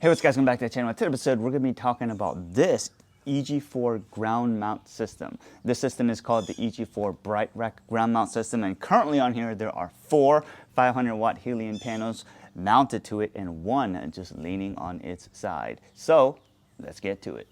Hey, what's guys, welcome back to the channel. Today's episode, we're going to be talking about this EG4 ground mount system. This system is called the EG4 BrightMount ground mount system, and currently on here there are 4 500-watt Heliene panels mounted to it and one just leaning on its side. So, let's get to it.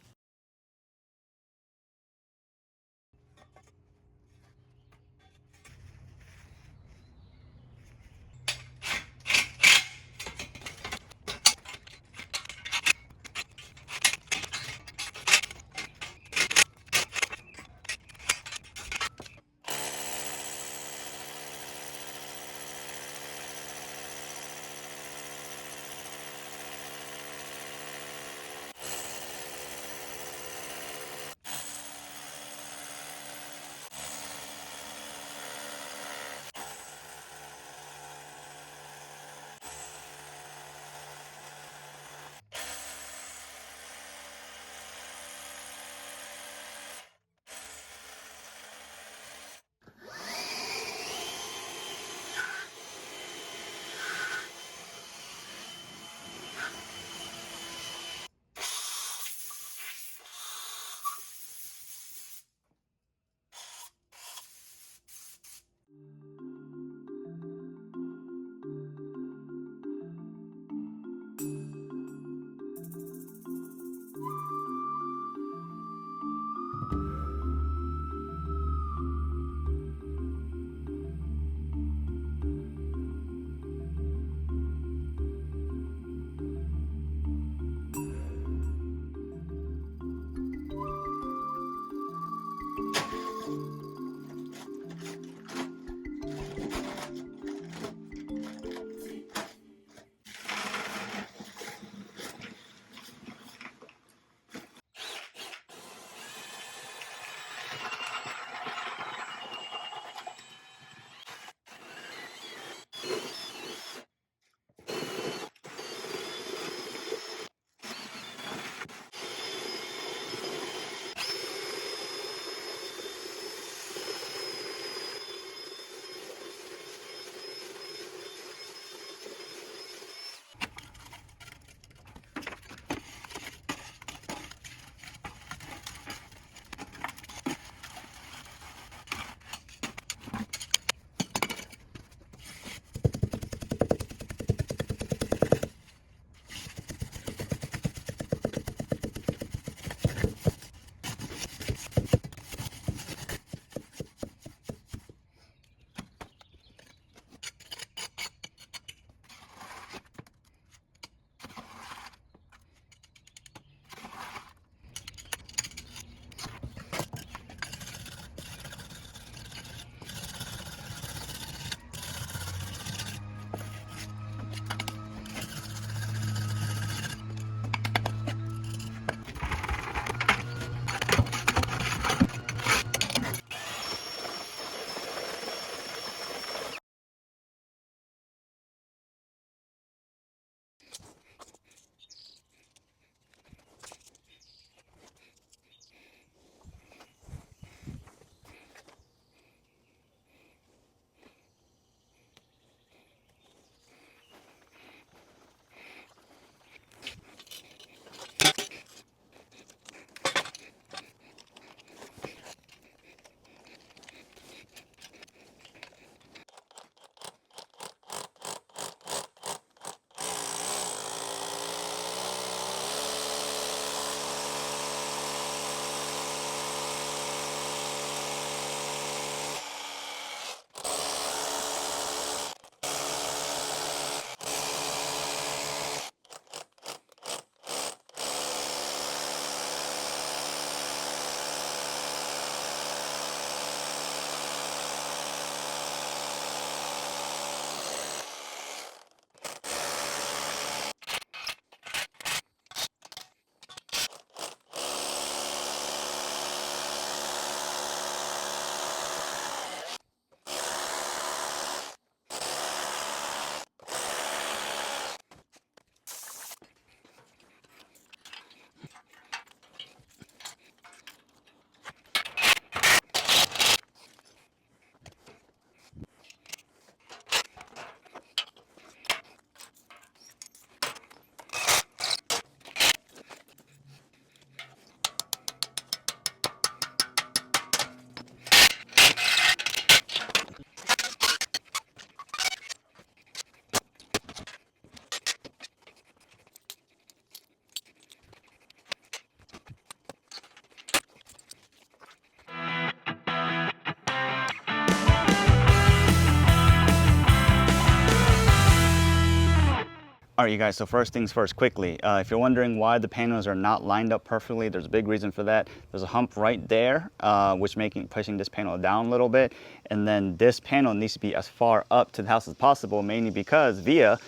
All right, you guys, so first things first, quickly. If you're wondering why the panels are not lined up perfectly, there's a big reason for that. There's a hump right there, which pushing this panel down a little bit. And then this panel needs to be as far up to the house as possible, mainly because via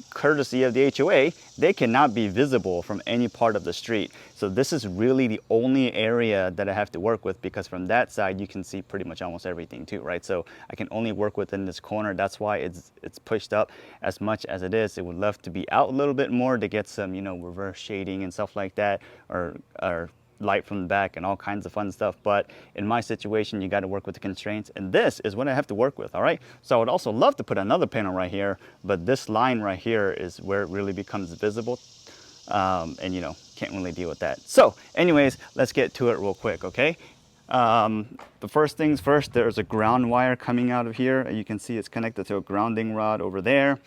courtesy of the HOA, they cannot be visible from any part of the street. So this is really the only area that I have to work with, because from that side, you can see pretty much almost everything too, right? So I can only work within this corner. That's why it's pushed up as much as it is. It would love to be out a little bit more to get some, you know, reverse shading and stuff like that, or light from the back and all kinds of fun stuff. But in my situation, you got to work with the constraints, and this is what I have to work with. All right, so I would also love to put another panel right here, but this line right here is where it really becomes visible, and you know, can't really deal with that. So anyways, let's get to it real quick. Okay, the first things first, there's a ground wire coming out of here. You can see it's connected to a grounding rod over there.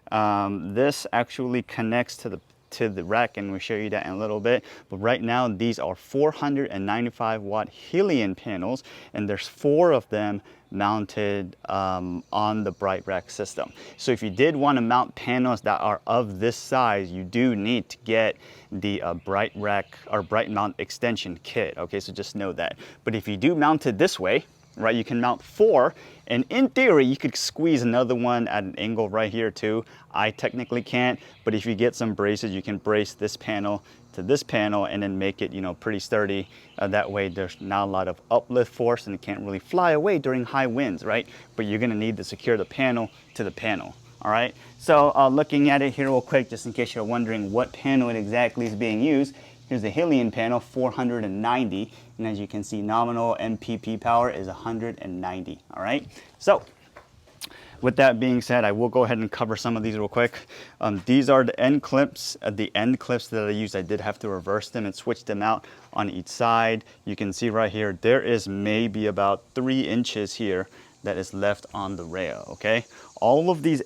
This actually connects to the rack, and we'll show you that in a little bit. But right now, these are 495 watt Heliene panels, and there's 4 of them mounted on the BrightRack system. So if you did want to mount panels that are of this size, you do need to get the BrightRack or BrightMount extension kit. Okay, so just know that. But if you do mount it this way, right, you can mount 4, and in theory you could squeeze another one at an angle right here too. I technically can't, but if you get some braces, you can brace this panel to this panel and then make it, you know, pretty sturdy. That way there's not a lot of uplift force and it can't really fly away during high winds, right? But you're gonna need to secure the panel to the panel. All right, so looking at it here real quick, just in case you're wondering what panel it exactly is being used, here's the Heliene panel, 490, and as you can see, nominal MPP power is 190, all right? So, with that being said, I will go ahead and cover some of these real quick. These are the end clips. The end clips that I used, I did have to reverse them and switch them out on each side. You can see right here, there is maybe about 3 inches here that is left on the rail, okay? All of these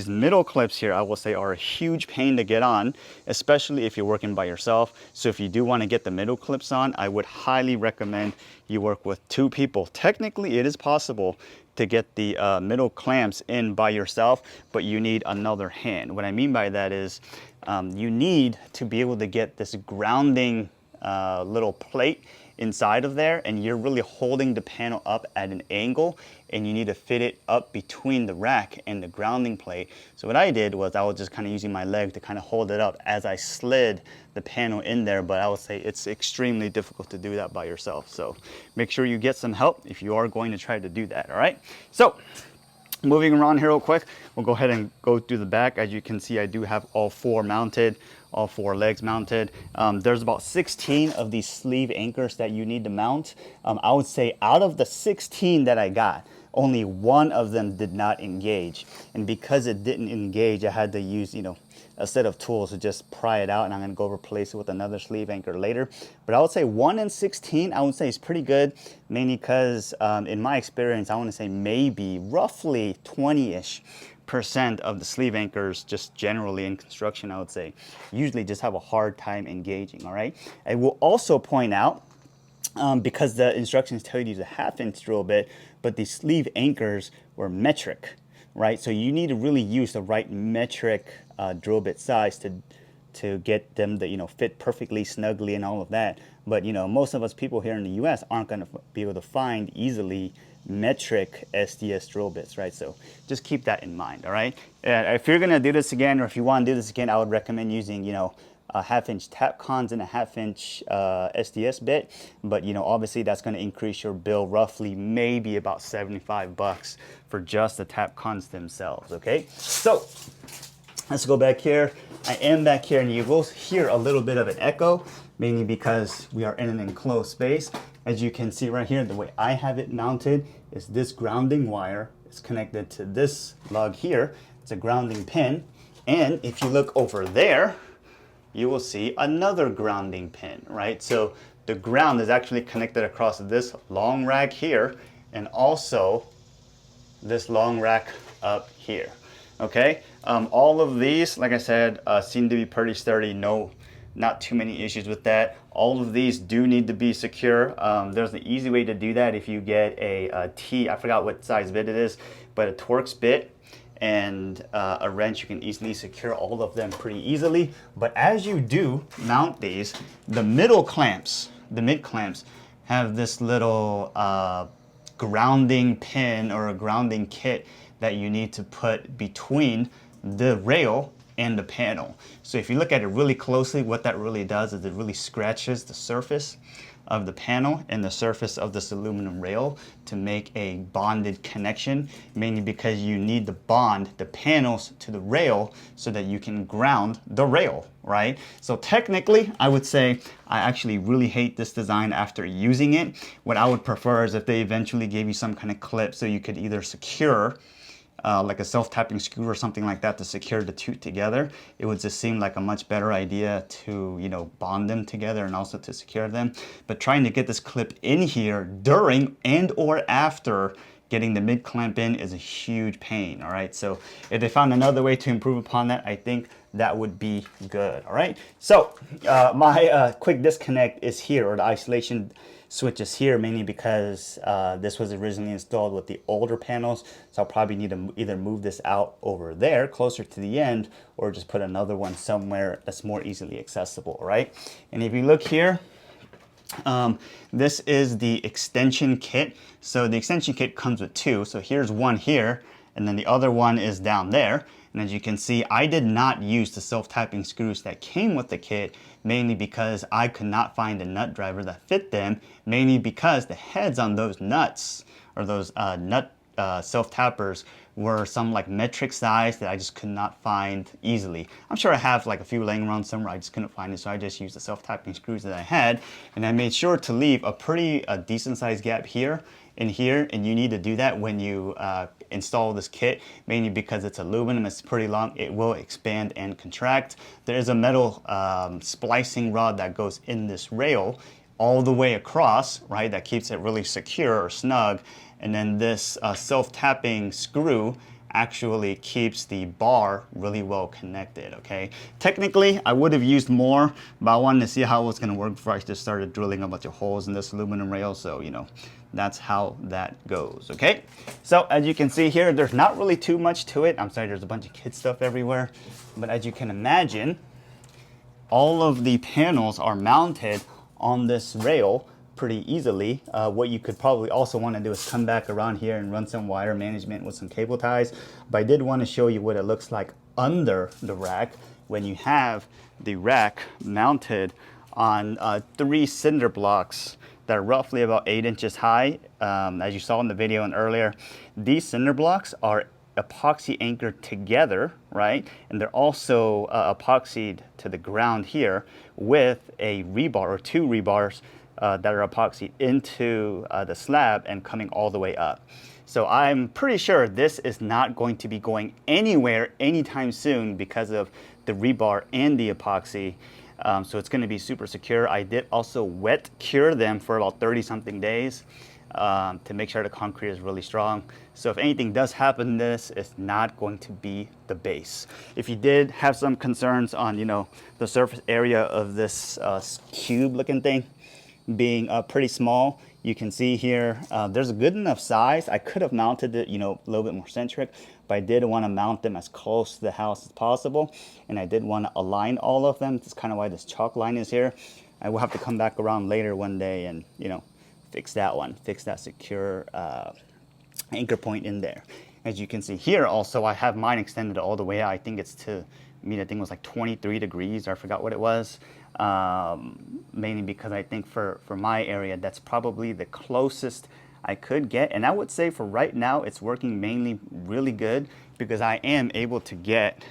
middle clips here, I will say, are a huge pain to get on, especially if you're working by yourself. So if you do want to get the middle clips on, I would highly recommend you work with 2 people. Technically, it is possible to get the middle clamps in by yourself, but you need another hand. What I mean by that is you need to be able to get this grounding little plate inside of there, and you're really holding the panel up at an angle, and you need to fit it up between the rack and the grounding plate. So what I did was I was just kind of using my leg to kind of hold it up as I slid the panel in there, but I would say it's extremely difficult to do that by yourself. So make sure you get some help if you are going to try to do that, all right? So moving around here real quick, we'll go ahead and go through the back. As you can see, I do have all 4 mounted, all 4 legs mounted. There's about 16 of these sleeve anchors that you need to mount. I would say out of the 16 that I got, only 1 of them did not engage. And because it didn't engage, I had to use, you know, a set of tools to just pry it out, and I'm gonna go replace it with another sleeve anchor later. But I would say 1 in 16, I would say is pretty good, mainly because in my experience, I wanna say maybe roughly 20-ish% of the sleeve anchors, just generally in construction, I would say, usually just have a hard time engaging, all right? I will also point out, because the instructions tell you to use a 1/2-inch drill bit, but the sleeve anchors were metric, right? So you need to really use the right metric drill bit size to get them to, you know, fit perfectly snugly and all of that. But you know, most of us people here in the US aren't going to be able to find easily metric SDS drill bits, right? So just keep that in mind, all right? If you're going to do this again, or if you want to do this again, I would recommend using, you know, a 1/2-inch tap cons and a 1/2-inch SDS bit, but you know, obviously that's going to increase your bill roughly maybe about $75 for just the tap cons themselves. Okay, so let's go back here. I am back here, and you will hear a little bit of an echo, mainly because we are in an enclosed space. As you can see right here, the way I have it mounted is this grounding wire is connected to this lug here. It's a grounding pin, and if you look over there, you will see another grounding pin, right? So the ground is actually connected across this long rack here, and also this long rack up here, okay? All of these, like I said, seem to be pretty sturdy. No, not too many issues with that. All of these do need to be secure. There's an easy way to do that if you get a T, I forgot what size bit it is, but a Torx bit, and a wrench, you can easily secure all of them pretty easily. But as you do mount these, the mid clamps have this little grounding pin or a grounding kit that you need to put between the rail and the panel. So if you look at it really closely, what that really does is it really scratches the surface of the panel and the surface of this aluminum rail to make a bonded connection, mainly because you need to bond the panels to the rail so that you can ground the rail, right? So technically, I would say I actually really hate this design after using it. What I would prefer is if they eventually gave you some kind of clip so you could either secure like a self-tapping screw or something like that to secure the two together. It would just seem like a much better idea to, you know, bond them together and also to secure them. But trying to get this clip in here during and or after getting the mid clamp in is a huge pain, all right? So if they found another way to improve upon that, I think that would be good, all right? So my quick disconnect is here, or the isolation switch is here, mainly because this was originally installed with the older panels. So I'll probably need to either move this out over there closer to the end or just put another one somewhere that's more easily accessible, right? And if you look here, this is the extension kit. So the extension kit comes with two. So here's one here, and then the other one is down there. And as you can see, I did not use the self-tapping screws that came with the kit, mainly because I could not find a nut driver that fit them, mainly because the heads on those nuts, or those nut self-tappers, were some like metric size that I just could not find easily. I'm sure I have like a few laying around somewhere, I just couldn't find it, so I just used the self-tapping screws that I had, and I made sure to leave a pretty decent sized gap here and here, and you need to do that when you install this kit, mainly because it's aluminum, it's pretty long, it will expand and contract. There is a metal splicing rod that goes in this rail all the way across, right, that keeps it really secure or snug, and then this self-tapping screw actually keeps the bar really well connected, okay? Technically, I would have used more, but I wanted to see how it was gonna work before I just started drilling a bunch of holes in this aluminum rail, so, you know, that's how that goes, okay? So as you can see here, there's not really too much to it. I'm sorry, there's a bunch of kid stuff everywhere, but as you can imagine, all of the panels are mounted on this rail pretty easily. What you could probably also want to do is come back around here and run some wire management with some cable ties. But I did want to show you what it looks like under the rack when you have the rack mounted on 3 cinder blocks that are roughly about 8 inches high. As you saw in the video and earlier, these cinder blocks are epoxy anchored together, right? And they're also epoxied to the ground here with a rebar or 2 rebars that are epoxied into the slab and coming all the way up. So I'm pretty sure this is not going to be going anywhere anytime soon because of the rebar and the epoxy. So it's going to be super secure. I did also wet cure them for about 30 something days to make sure the concrete is really strong. So if anything does happen to this, it's not going to be the base. If you did have some concerns on, you know, the surface area of this cube looking thing being pretty small, you can see here there's a good enough size. I could have mounted it, you know, a little bit more centric, but I did want to mount them as close to the house as possible, and I did want to align all of them. That's kind of why this chalk line is here. I will have to come back around later one day and, you know, fix that one, fix that secure anchor point in there. As you can see here also, I have mine extended all the way out. I think it's to, I mean, I think it was like 23 degrees, or I forgot what it was. Mainly because I think for my area, that's probably the closest I could get. And I would say for right now, it's working mainly really good because I am able to get,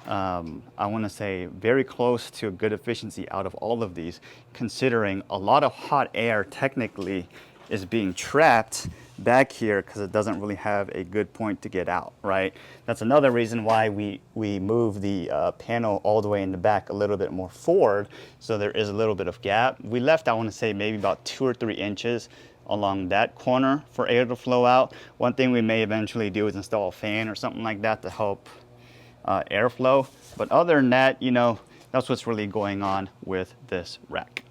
I want to say, very close to a good efficiency out of all of these, considering a lot of hot air technically is being trapped back here because it doesn't really have a good point to get out, right? That's another reason why we move the panel all the way in the back a little bit more forward, so there is a little bit of gap. We left, I want to say, maybe about 2 or 3 inches along that corner for air to flow out. One thing we may eventually do is install a fan or something like that to help airflow. But other than that, you know, that's what's really going on with this rack.